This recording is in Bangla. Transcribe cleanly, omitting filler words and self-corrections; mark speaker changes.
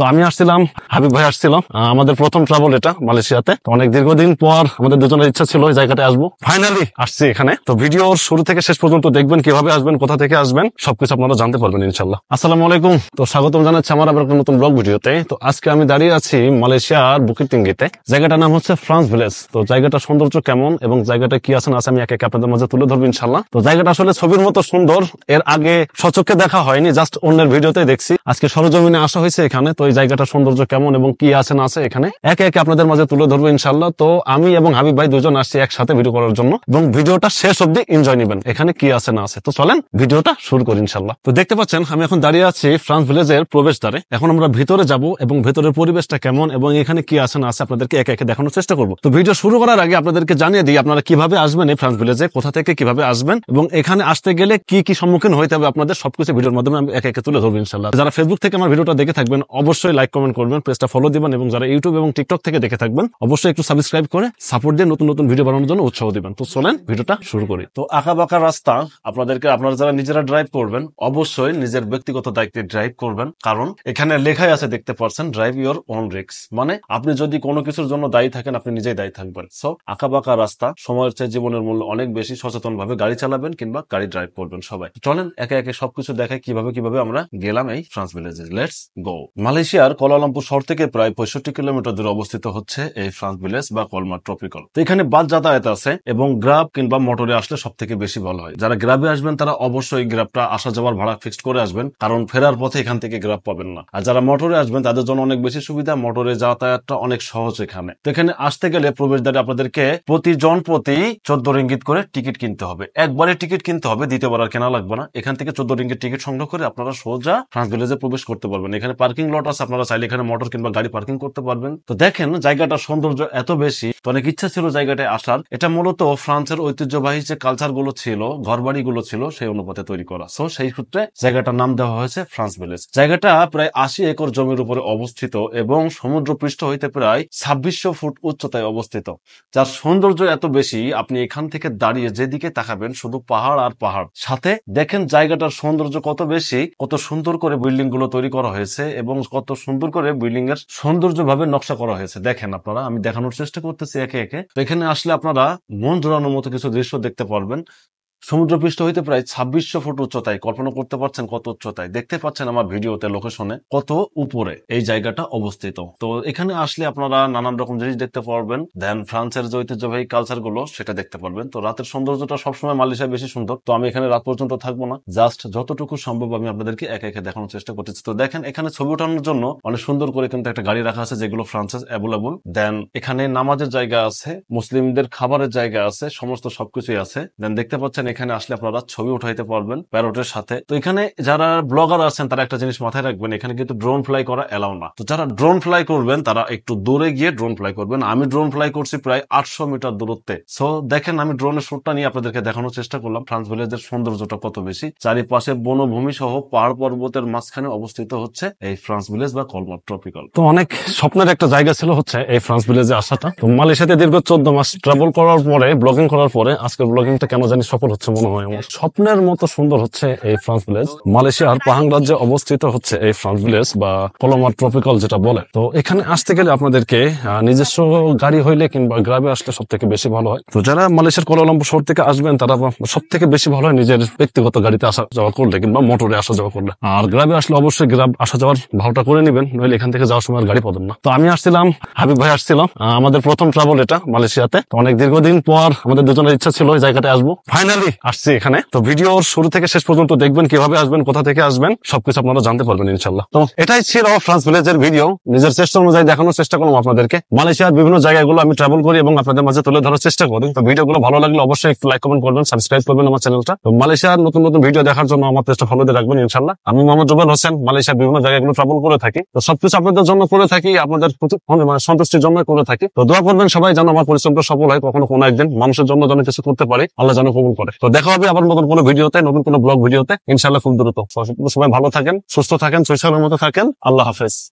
Speaker 1: তো আমি আসছিলাম, হাবিব ভাই আসছিল, আমাদের প্রথম ট্রাভেল এটা মালয়েশিয়াতে। তো অনেক দীর্ঘদিন পর আমাদের দুজনের ইচ্ছা ছিল এই জায়গাটা আসবো, ফাইনালি আসছি এখানে। তো ভিডিওর শুরু থেকে শেষ পর্যন্ত দেখবেন, কিভাবে আসবেন, কোথা থেকে আসবেন, সবকিছু আপনারা জানতে পারবেন ইনশাল্লাহ। আসসালামু আলাইকুম, তো স্বাগতম জানাচ্ছি আমার আবার একটা নতুন ব্লগ ভিডিওতে। তো আজকে আমি দাঁড়িয়ে আছি মালয়েশিয়ার বুকিট টিঙ্গিতে। জায়গাটার নাম হচ্ছে ফ্রান্স ভিলেজ। তো জায়গাটার সৌন্দর্য কেমন এবং জায়গাটা কি আছে না আছে আমি এক এক আপনাদের মাঝে তুলে ধরবো ইনশাল্লাহ। তো জায়গাটা আসলে ছবির মতো সুন্দর, এর আগে সচক্ষে দেখা হয়নি, জাস্ট অন্যের ভিডিওতে দেখছি। আজকে সরজমিনে আসা হয়েছে এখানে। তো এই জায়গাটার সৌন্দর্য কেমন এবং কি আছে না আছে এখানে একে একে আপনাদের মাঝে তুলে ধরবো ইনশাল্লাহ। তো আমি এবং হাবিব ভাই দুজন আসছি একসাথে ভিডিও করার জন্য, এবং ভিডিওটা শেষ অব্দি এনজয় নেবেন, এখানে কি আছে না আছে। তো চলেন ভিডিওটা শুরু করি ইনশাল্লাহ। তো দেখতে পাচ্ছেন আমি এখন দাঁড়িয়ে আছি ফ্রান্স ভিলেজের প্রবেশদ্বারে। এখন আমরা ভিতরে যাব এবং ভেতরের পরিবেশটা কেমন এবং এখানে কি আছে না আছে আপনাদেরকে একে একে দেখানোর চেষ্টা করবো। তো ভিডিও শুরু করার আগে আপনাদেরকে জানিয়ে দিই আপনারা কিভাবে আসবেন এই ফ্রান্স ভিলেজে, কোথা থেকে কিভাবে আসবেন এবং এখানে আসতে গেলে কি কি সম্মুখীন হইতে হবে আপনাদের সবকিছু ভিডিওর মাধ্যমে আমি একে একে তুলে ধরবো ইনশাল্লাহ। যারা ফেসবুক থেকে আমার ভিডিওটা দেখে থাকবেন অবশ্যই লাইক কমেন্ট করবেন, পেজটা ফলো দিবেন, এবং যারা ইউটিউব এবং টিকটক থেকে দেখে থাকবেন অবশ্যই একটু সাবস্ক্রাইব করে সাপোর্ট দিয়ে নতুন নতুন ভিডিও বানানোর জন্য উৎসাহ দিবেন। তো চলেন ভিডিওটা শুরু করি। তো আঁকা বাঁকা রাস্তা, আপনারা যারা নিজেরা ড্রাইভ করবেন অবশ্যই নিজের ব্যক্তিগত দায়িত্বে ড্রাইভ করবেন, কারণ এখানে লেখাই আছে দেখতে পাচ্ছেন ড্রাইভ ইউর ওন রিস্ক, মানে আপনি যদি কোনো কিছুর জন্য দায়ী থাকেন আপনি নিজেই দায়ী থাকবেন। সো আঁকা বাঁকা রাস্তা, সময়ের চেয়ে জীবনের মূল্য অনেক বেশি, সচেতন ভাবে গাড়ি চালাবেন কিংবা গাড়ি ড্রাইভ করবেন সবাই। চলেন একে একে সবকিছু দেখাই কিভাবে আমরা গেলাম এই ফ্রান্স ভিলেজে। Let's go. মালয়েশিয়ার কুয়ালালামপুর শহর থেকে প্রায় 65 কিলোমিটার দূরে অবস্থিত হচ্ছে এই ফ্রান্স ভিলেজ বা কলমার ট্রপিক্যাল। তো এখানে বাস যাতায়াত আছে এবং গ্রাব কিংবা মোটরে আসলে সব থেকে বেশি ভালো হয়। যারা গ্রাবে আসবেন তারা অবশ্যই গ্রাবটা আসা যাওয়ার ভাড়া ফিক্সড করে আসবেন, কারণ ফেরার পথে এখান থেকে গ্রাব পাবেন না। আর যারা মোটরে আসবেন তাদের জন্য অনেক বেশি সুবিধা, মোটরে যাতায়াতটা অনেক সহজ এখানে। তো এখানে আসতে গেলে প্রবেশদ্বারে আপনাদেরকে প্রতি 14 রিঙ্গিত করে টিকিট কিনতে হবে। একবারে টিকিট কিনতে হবে, দ্বিতীয়বার আর কেনা লাগবে না। এখান থেকে 14 রিঙ্গিত টিকিট সংগ্রহ করে আপনারা সোজা ফ্রান্স ভিলেজে প্রবেশ করতে পারবেন। এখানে পার্কিং লট আছে, আপনারা চাইলে এখানে মোটর কিংবা গাড়ি পার্কিং করতে পারবেন। তো দেখেন জায়গাটার সৌন্দর্য এত বেশি, তো অনেক ইচ্ছা ছিল জায়গাটায় আসার। এটা মূলত ফ্রান্সের ঐতিহ্যবাহী যে কালচার গুলো ছিল, ঘরবাড়ি গুলো ছিল, সেই অনুপাতে তৈরি করা। সো সেই সূত্রে জায়গাটার নাম দেওয়া হয়েছে ফ্রান্স ভিলেজ। জায়গাটা প্রায় 80 একর জমির উপরে অবস্থিত এবং সমুদ্র পৃষ্ঠ হইতে প্রায় 2600 ফুট উচ্চতায় অবস্থিত, যার সৌন্দর্য এত বেশি আপনি এখান থেকে দাঁড়িয়ে যেদিকে তাকাবেন শুধু পাহাড় আর পাহাড়। সাথে দেখেন জায়গাটার সৌন্দর্য কত বেশি, কত সুন্দর করে বিল্ডিং গুলো তৈরি করা হয়েছে এবং কত সুন্দর করে বিল্ডিং এর সৌন্দর্য ভাবে নকশা করা হয়েছে। দেখেন আপনারা, আমি দেখানোর চেষ্টা করতেছি একে একে। তো এখানে আসলে আপনারা মন জোড়ানোর মতো কিছু দৃশ্য দেখতে পারবেন। সমুদ্রপৃষ্ঠ হইতে প্রায় 2600 ফুট উচ্চতায়, কল্পনা করতে পারছেন কত উচ্চতায়। দেখতে পাচ্ছেন আমার ভিডিওতে লোকেশনে কত উপরে এই জায়গাটা অবস্থিত। তো এখানে আসলে আপনারা নানান রকম জিনিস দেখতে পারবেন, দেন ফ্রান্সের যে ঐতিহ্যবাহী কালচার গুলো সেটা দেখতে পারবেন। তো রাতের সৌন্দর্যটা সবসময় মালয়েশিয়ায় বেশি সুন্দর। তো আমি এখানে রাত পর্যন্ত থাকবো না, জাস্ট যতটুকু সম্ভব আমি আপনাদেরকে একে একে দেখানোর চেষ্টা করতেছি। তো দেখেন এখানে ছবি ওঠানোর জন্য অনেক সুন্দর করে কিন্তু একটা গাড়ি রাখা আছে, যেগুলো ফ্রান্সে অ্যাভেলেবল। দেন এখানে নামাজের জায়গা আছে, মুসলিমদের খাবারের জায়গা আছে, সমস্ত সবকিছুই আছে। দেন দেখতে পাচ্ছেন এখানে আসলে আপনারা ছবি উঠাইতে পারবেন প্যারটের সাথে। তো এখানে যারা ব্লগার আছেন তারা একটা জিনিস মাথায় রাখবেন, এখানে কিন্তু ড্রোন ফ্লাই করা এলাও না। তো যারা ড্রোন ফ্লাই করবেন তারা একটু দূরে গিয়ে ড্রোন ফ্লাই করবেন। আমি ড্রোন ফ্লাই করছি প্রায় 800 মিটার দূরত্বে। সো দেখেন আমি ড্রোনের শুটটা নিয়ে আপনাদেরকে দেখানোর চেষ্টা করলাম ফ্রান্স ভিলেজের সৌন্দর্যটা কত বেশি। চারিপাশে বনভূমি সহ পাহাড় পর্বতের মাঝখানে অবস্থিত হচ্ছে এই ফ্রান্স ভিলেজ বা কলমার ট্রপিক্যাল। তো অনেক স্বপ্নের একটা জায়গা ছিল হচ্ছে এই ফ্রান্স ভিলেজে আসাটা। তো মালয়েশিয়াতে দীর্ঘ 14 মাস ট্রাভেল করার পরে, ব্লগিং করার পরে আজকের ব্লগিংটা কেন জানি সফল হচ্ছে মনে হয় আমার। স্বপ্নের মতো সুন্দর হচ্ছে এই ফ্রান্স ভিলেজ। মালয়েশিয়ার পাহাং রাজ্যে অবস্থিত হচ্ছে এই ফ্রান্স ভিলেজ বা কলমার ট্রপিক্যাল যেটা বলে। তো এখানে আসতে গেলে আপনাদেরকে নিজস্ব গাড়ি হইলে কিংবা গ্রামে আসলে সব থেকে বেশি ভালো হয়। তো যারা মালয়েশিয়ার কুয়ালালামপুর শহর থেকে আসবেন তারা সব থেকে বেশি ভালো হয় নিজের ব্যক্তিগত গাড়িতে আসা যাওয়া করলে কিংবা মোটরে আসা যাওয়া করলে। আর গ্রামে আসলে অবশ্যই গ্রাম আসা যাওয়ার ভাড়াটা করে নেবেন, নইলে এখান থেকে যাওয়ার সময় আর গাড়ি পাবেন না। তো আমি আসছিলাম, হাবিব ভাই আসছিল, আমাদের প্রথম ট্রাভেল এটা মালয়েশিয়াতে। তো অনেক দীর্ঘদিন পর আমাদের দুজনের ইচ্ছা ছিল এই জায়গাটা আসবো, ফাইনালি আসছি এখানে। তো ভিডিওর শুরু থেকে শেষ পর্যন্ত দেখবেন, কিভাবে আসবেন, কোথা থেকে আসবেন, সবকিছু আপনারা জানতে পারবেন ইনশাল্লাহ। তো এটাই ছিল ফ্রান্স ভিলেজের ভিডিও। নিজের চেষ্টা অনুযায়ী দেখানোর চেষ্টা করলাম আপনাদেরকে। মালয়েশিয়ার বিভিন্ন জায়গাগুলো আমি ট্রাভেল করি এবং আপনাদের মাঝে তুলে ধরার চেষ্টা করি। তো ভিডিওগুলো ভালো লাগলে অবশ্যই একটু লাইক কমেন্ট করবেন, সাবস্ক্রাইব করবেন আমার চ্যানেলটা। তো মালয়েশিয়ার নতুন নতুন ভিডিও দেখার জন্য আমার পেজটা ফলো দিয়ে রাখবেন ইনশাল্লাহ। আমি মোহাম্মদ জুবেল হোসেন, মালয়েশিয়ার বিভিন্ন জায়গাগুলো ট্রাভেল করে থাকি। তো সবকিছু আপনাদের জন্য করে থাকি, আপনাদের সন্তুষ্টির জন্য করে থাকি। তো দোয়া করবেন সবাই যেন আমার পরিশ্রমটা সফল হয়, কখনো কোনো একদিন মানুষের জন্য যেন কিছু করতে পারি, আল্লাহ যেন কবুল করে। তো দেখা হবে আবার নতুন কোনো ভিডিওতে, নতুন কোনো ব্লগ ভিডিওতে ইনশাল্লাহ খুব দ্রুত। সবাই ভালো থাকেন, সুস্থ থাকেন, শৈশবের মতো থাকেন। আল্লাহ হাফেজ।